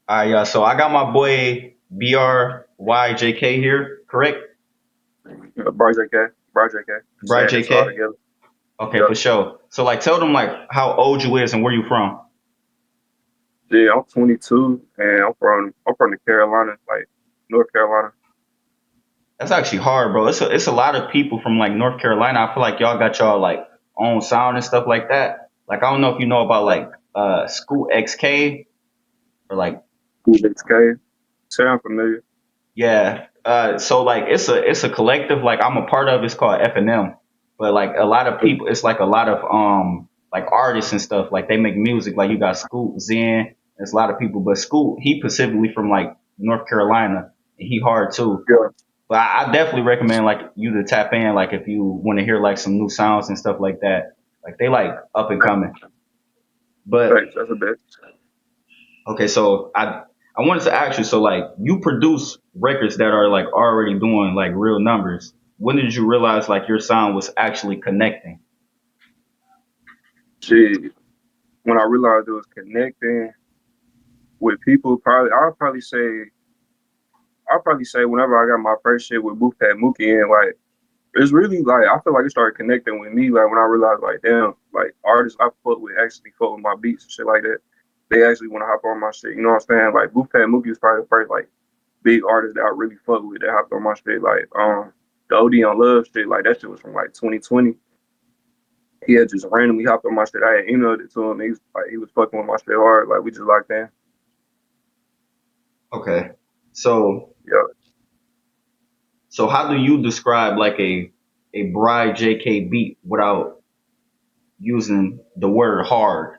Yeah. So I got my boy BRYJK here, correct? BRYJK. Saying this all BRYJK. together. Okay, Yeah. for sure. So like, tell them like how old you is and where you from. Yeah, I'm 22 and I'm from the Carolinas, like North Carolina. That's actually hard, bro. It's a lot of people from like North Carolina. I feel like y'all got y'all like own sound and stuff like that. Like I don't know if you know about like School XK or like BRYJK. Sound familiar? yeah. So like it's a collective like I'm a part of. It's called FNM. But like a lot of people, it's like a lot of like artists and stuff. Like they make music. Like you got Scoot Zen. There's a lot of people, but Scoot he specifically from like North Carolina and he hard too. Yeah. But I definitely recommend like you to tap in like if you want to hear like some new sounds and stuff like that. Like they like up and coming. But Thanks. That's a bit. okay, so I wanted to ask you, so like you produce records that are like already doing like real numbers. When did you realize like your sound was actually connecting? Shit. When I realized it was connecting with people, I'll probably say whenever I got my first shit with Bootcat Mookie in, like it's really like I feel like it started connecting with me. Like when I realized, like damn, like artists I fuck with actually fuck with my beats and shit like that. They actually want to hop on my shit. You know what I'm saying? Like Bootcat Mookie was probably the first like big artist that I really fuck with that hopped on my shit. Like the OD on Love shit, like that shit was from like 2020. He had just randomly hopped on my shit. I had emailed it to him. He was fucking with my shit hard. Like we just locked in. Okay. So Yeah. so how do you describe like a Bride JK beat without using the word hard?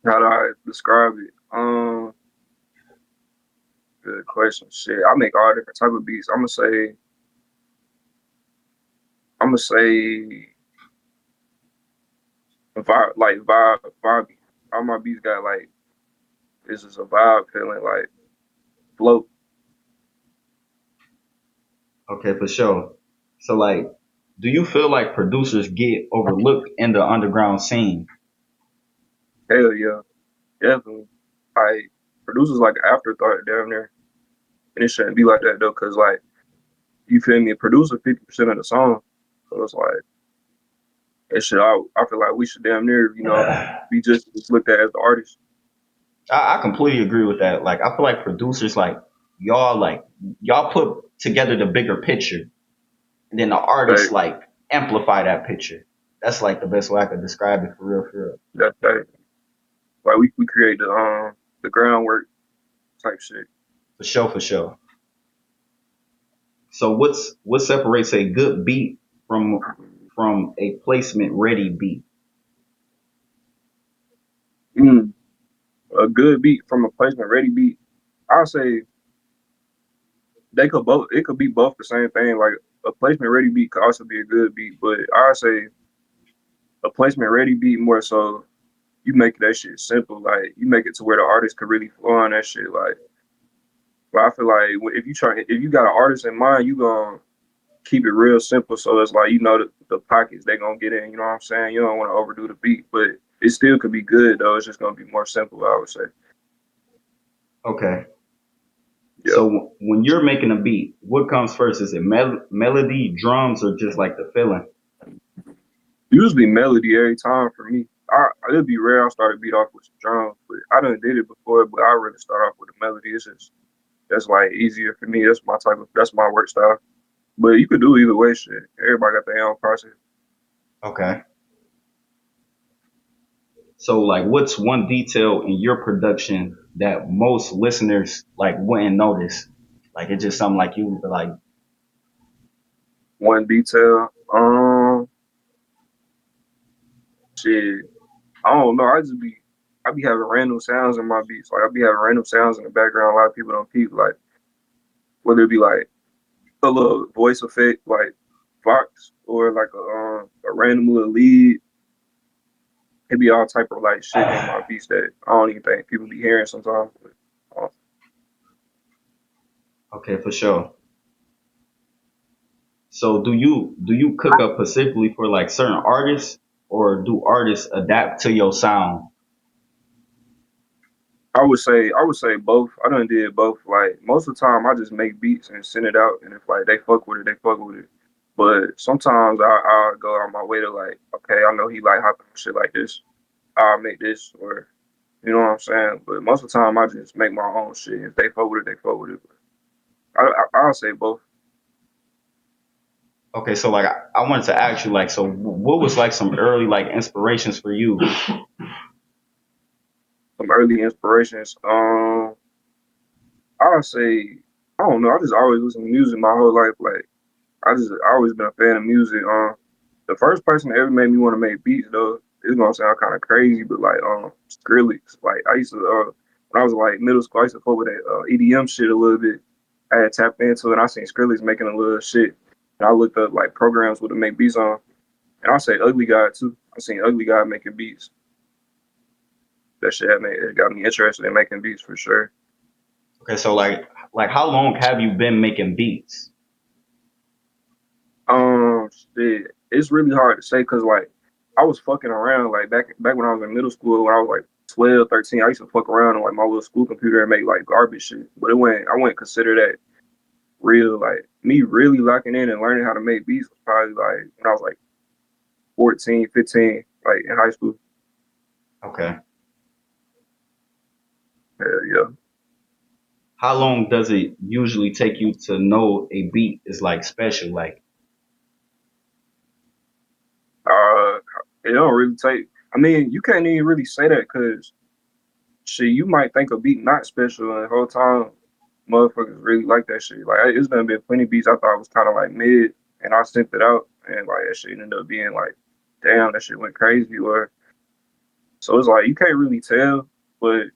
How do I describe it? Good question. Shit, I make all different type of beats. I'm gonna say vibe. All my beats got like this is a vibe feeling like float. Okay, for sure. So like do you feel like producers get overlooked in the underground scene? Hell yeah, definitely. Like producers like an afterthought down there, and it shouldn't be like that though, cause like you feel me, a producer 50% of the song, so it's like it should. I feel like we should damn near be just as looked at as the artist. I completely agree with that. Like, I feel like producers, like y'all put together the bigger picture, and then the artists Like like amplify that picture. That's like the best way I could describe it for real, for real. that like we create the groundwork type shit. For sure, for sure. So what separates a good beat from a placement ready beat? Mm, a good beat from a placement ready beat. I'll say they could both. It could be both the same thing. Like a placement ready beat could also be a good beat, but I say a placement ready beat more so you make that shit simple. Like you make it to where the artist could really flow on that shit. Like, but I feel like if you got an artist in mind, you gonna keep it real simple. So it's like the pockets they gonna get in. You know what I'm saying? You don't want to overdo the beat, but it still could be good though. It's just gonna be more simple. I would say. Okay. Yeah. So when you're making a beat, what comes first? Is it melody, drums, or just like the feeling? Usually melody every time for me. It'd be rare I start a beat off with some drums, but I done did it before. But I really start off with a melody. It's just that's like easier for me. That's my work style. But you could do either way. Shit, everybody got their own process. Okay. So like what's one detail in your production that most listeners like wouldn't notice? Like it's just something like you like One detail. Shit. I don't know. I be having random sounds in my beats. Like I be having random sounds in the background. A lot of people don't peep. Like whether it be like a little voice effect, like Fox, or like a random little lead. It be all type of like shit in my beats that I don't even think people be hearing sometimes. But, okay for sure. So do you cook up specifically for like certain artists or do artists adapt to your sound? I would say both. I done did both. Like most of the time, I just make beats and send it out, and if like they fuck with it, they fuck with it. But sometimes I go out my way to like, okay, I know he like hopping on shit like this. I'll make this, or you know what I'm saying. But most of the time, I just make my own shit. If they fuck with it, they fuck with it. I'll say both. Okay, so like I wanted to ask you like, so what was like some early like inspirations for you? Some early inspirations. I'll say I don't know. I just always listen to music my whole life. Like I always been a fan of music. The first person that ever made me want to make beats though, it's gonna sound kind of crazy, but like Skrillex. Like I used to when I was like middle school, I used to fuck with that EDM shit a little bit. I had tapped into it and I seen Skrillex making a little shit. And I looked up like programs with to make beats on. And I say Ugly God too. I seen Ugly God making beats. That shit had made it got me interested in making beats for sure. Okay, so like how long have you been making beats? Shit, it's really hard to say because like I was fucking around like back when I was in middle school when I was like 12, 13. I used to fuck around on like my little school computer and make like garbage shit. But I wouldn't consider that real. Like me really locking in and learning how to make beats was probably like when I was like 14, 15, like in high school. Okay. Yeah. How long does it usually take you to know a beat is like special? Like, Uh, it don't really take. I mean, you can't even really say that because shit, you might think a beat not special, and the whole time motherfuckers really like that shit. Like it's done been plenty beats I thought was kind of like mid, and I sent it out, and like that shit ended up being like, damn, that shit went crazy. Or so it's like you can't really tell, but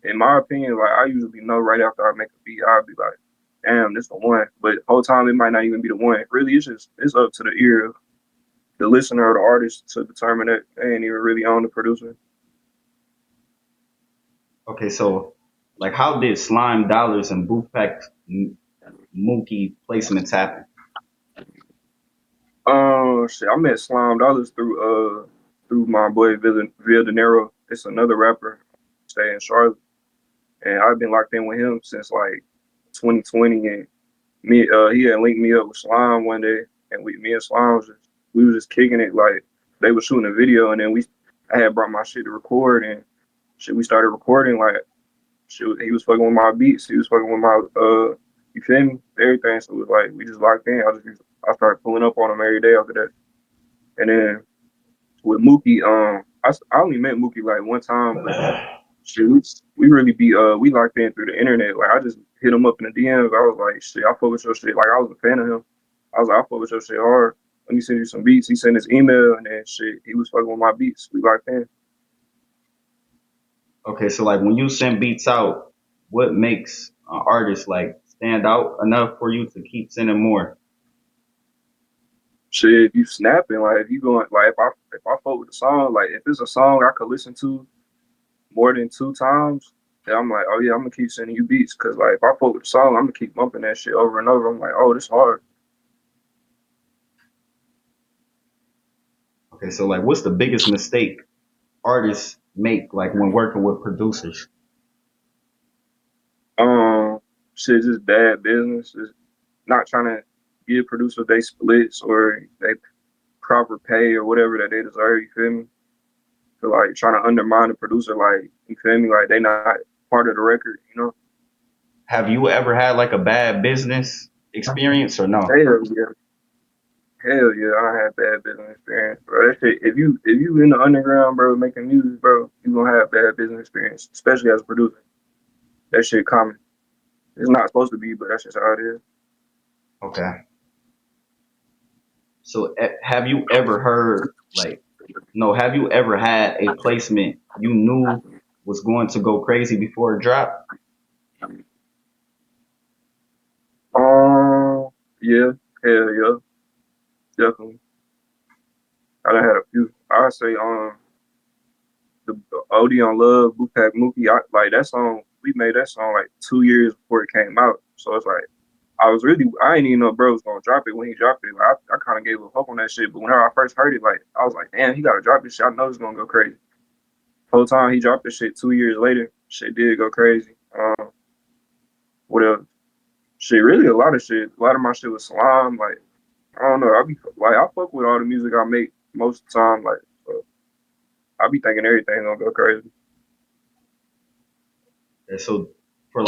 in my opinion, like I usually know right after I make a beat, I'll be like, damn, this the one. But the whole time it might not even be the one. Really, it's up to the ear of the listener or the artist to determine that. They ain't even really on the producer. okay, so like how did Slimedollaz and Mookie placements happen? Shit, I met Slimedollaz through my boy Villanero. It's another rapper, stay in Charlotte, and I've been locked in with him since like 2020. And he had linked me up with Slime one day, and me and Slime we was just kicking it. Like they were shooting a video, and then I had brought my shit to record, and shit we started recording. Like shit, he was fucking with my beats, he was fucking with my you feel me, everything. So it was like we just locked in. I started pulling up on him every day after that, and then with Mookie, I only met Mookie like one time, but shit, we really we locked in through the internet. Like I just hit him up in the DMs. I was like, shit, I fuck with your shit. Like I was a fan of him. I was like, I fuck with your shit hard. Let me send you some beats. He sent his email and then shit, he was fucking with my beats. We locked in. Okay, so like when you send beats out, what makes an artist like stand out enough for you to keep sending more? Shit, if you snapping, like if you going like if I fuck with the song, like if it's a song I could listen to more than two times, then I'm like, oh yeah, I'm gonna keep sending you beats. Cause like if I fuck with the song, I'm gonna keep bumping that shit over and over. I'm like, oh, this hard. Okay, so like what's the biggest mistake artists make like when working with producers? Um, shit, just bad business. Just not trying to give producers they splits or they proper pay or whatever that they deserve. You feel me? So like trying to undermine the producer, like you feel me? Like they not part of the record. You know? Have you ever had like a bad business experience or no? Hell yeah, hell yeah. I had bad business experience, bro. That shit. If you in the underground, bro, making music, bro, you gonna have bad business experience, especially as a producer. That shit common. It's not supposed to be, but that's just how it is. Okay. So have you ever heard like no, have you ever had a placement you knew was going to go crazy before it dropped? Yeah, hell yeah, definitely. I done had a few. I say the OD on Love, Bupak Mookie, like that song. We made that song like 2 years before it came out. So it's like I ain't even know bro was gonna drop it when he dropped it. Like I kind of gave a hope on that shit. But whenever I first heard it, I was like, damn, he gotta drop this shit. I know it's gonna go crazy. Whole time he dropped this shit 2 years later. shit did go crazy. What else? Shit, really a lot of shit. A lot of my shit was slime. Like I don't know. I be like I fuck with all the music I make most of the time. Like so I be thinking everything gonna go crazy. And so for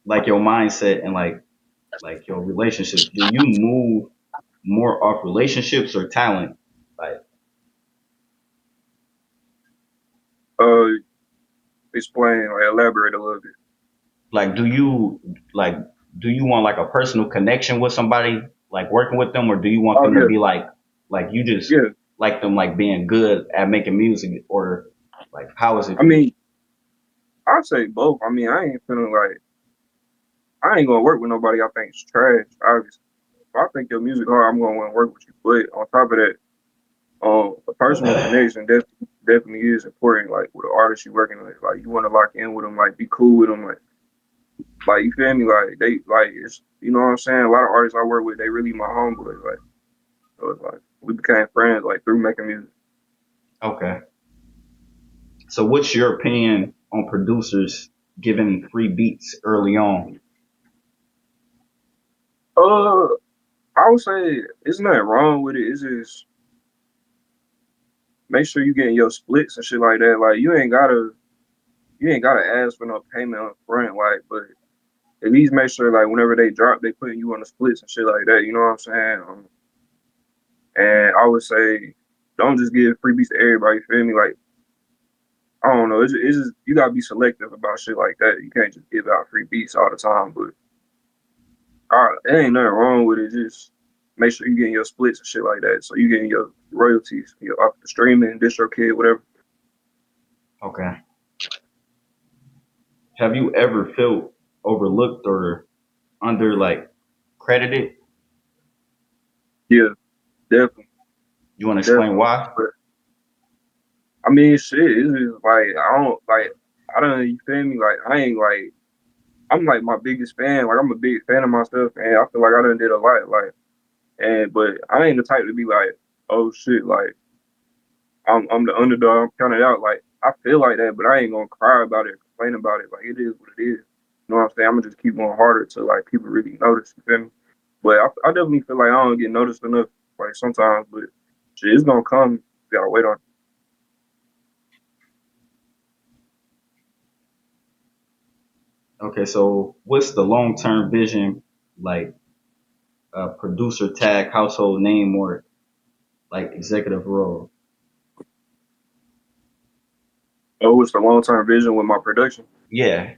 like your mindset and like your relationships, do you move more off relationships or talent? Like Uh, explain, like elaborate a little bit. like do you like do you want like a personal connection with somebody, like working with them, or do you want Oh them to yeah, be like you just yeah. like them like being good at making music, or like how is it I for you? mean, I'd say both. I mean, I ain't feeling like I ain't gonna work with nobody I think's trash. Obviously, if I think your music hard, I'm gonna want to work with you. But on top of that, a personal connection definitely is important. Like with an artist you working with, like you want to lock in with them, like be cool with them, like you feel me, like they like it's you know what I'm saying. A lot of artists I work with, they really my homeboys. Like so, it's like we became friends like through making music. Okay. So what's your opinion on producers giving free beats early on? Uh, I would say it's nothing wrong with it. It's just make sure you getting your splits and shit like that. Like you ain't gotta ask for no payment up front. Like, but at least make sure like whenever they drop, they putting you on the splits and shit like that. You know what I'm saying? And I would say don't just give freebies to everybody. Feel me? Like I don't know. It's just you gotta be selective about shit like that. You can't just give out free beats all the time. But there ain't nothing wrong with it. Just make sure you getting your splits and shit like that. So you getting your royalties, your off the streaming, distro kid, whatever. Okay. Have you ever felt overlooked or under like credited? Yeah, definitely, You want to explain definitely. why? But I mean, shit. It's just like I don't like. I don't. You feel me? Like I ain't like. I'm like my biggest fan. Like I'm a big fan of myself, and I feel like I done did a lot. Like but I ain't the type to be like, oh shit, like I'm the underdog. I'm counted out. Like I feel like that, but I ain't gonna cry about it, complain about it. Like it is what it is. You know what I'm saying? I'm gonna just keep going harder till like people really notice. You feel me? But I definitely feel like I don't get noticed enough. Like sometimes, but shit, it's gonna come. You gotta wait on it. Okay, so what's the long term vision, like producer tag, household name, or like executive role? Oh, it's the long term vision with my production. Yeah.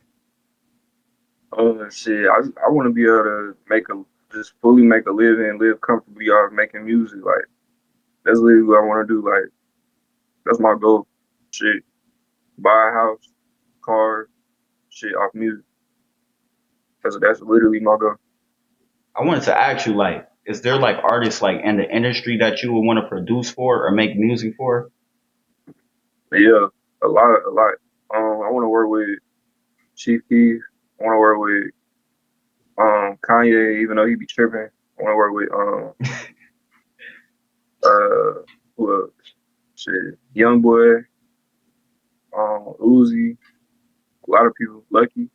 Shit, I want to be able to just fully make a living, live comfortably off making music. Like that's literally what I want to do. Like that's my goal. Shit, buy a house, car, shit off music. That's literally my goal. I wanted to ask you, like, is there like artists like in the industry that you would want to produce for or make music for? But yeah, a lot, a lot. I want to work with Chief Keef. I want to work with Kanye, even though he be tripping. I want to work with who else? Shit, Young Boy, Uzi, a lot of people. Lucky.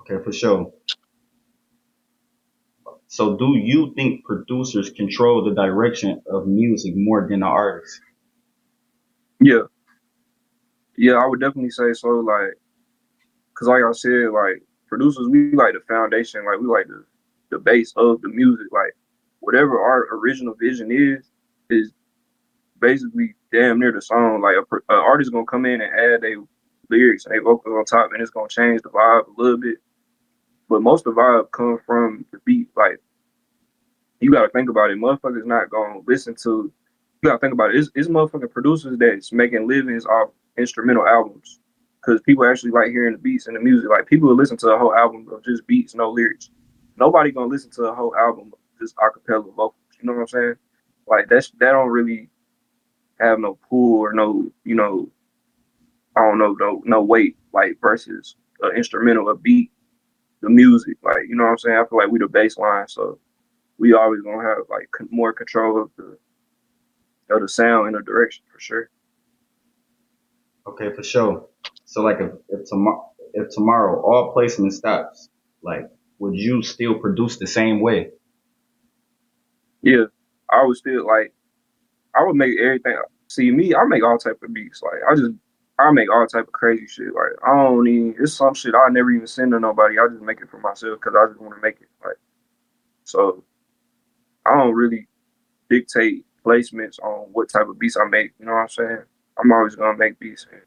Okay, for sure. So, do you think producers control the direction of music more than the artist? Yeah, yeah, I would definitely say so. Like, cause like I said, like producers, we like the foundation. Like we like the base of the music. Like whatever our original vision is basically damn near the song. Like a artist gonna come in and add their lyrics and their vocals on top, and it's gonna change the vibe a little bit. But most of the vibe come from the beat. Like you gotta think about it. Motherfuckers not gonna listen to. You gotta think about it. It's motherfucking producers that's making livings off instrumental albums because people actually like hearing the beats and the music. Like people will listen to a whole album of just beats, no lyrics. Nobody gonna listen to a whole album of just acapella vocals. You know what I'm saying? Like that don't really have no pull or no, I don't know, no weight like versus an instrumental, a beat, the music. Like you know what I'm saying? I feel like we the baseline, so we always gonna have like more control of the sound and the direction for sure. Okay, for sure. So like if tomorrow all placement stops, like would you still produce the same way? Yeah, I would still like. I would make everything. See me, I make all type of beats. Like I make all type of crazy shit. Like I don't even. It's some shit I never even send to nobody. I just make it for myself because I just want to make it. Like so, I don't really dictate placements on what type of beats I make. You know what I'm saying? I'm always gonna make beats and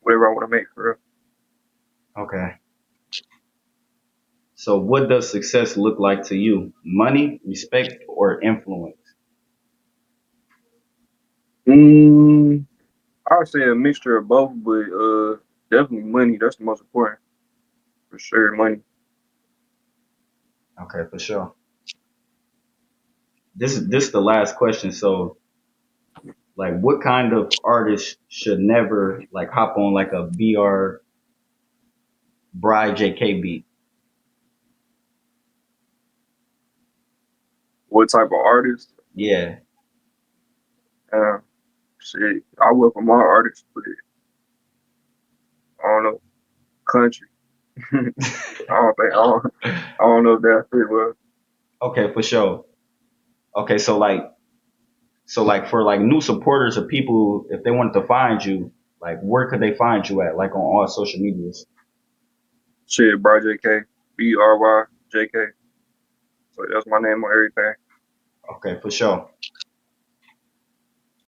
whatever I want to make for real. Okay. So what does success look like to you? Money, respect, or influence? Mm, I would say a mixture of both, but definitely money. That's the most important for sure. Money. Okay, for sure. This is the last question. So like what kind of artist should never like hop on like a BRYJK beat? What type of artist? Yeah. Uh, Shit. I work with my artists, but I don't know country. I don't know if that fit well. Okay, for sure. Okay, so like for like new supporters or people if they wanted to find you, like where could they find you at? Like on all social medias. Shit, BRYJK, BRYJK. So that's my name on everything. Okay, for sure.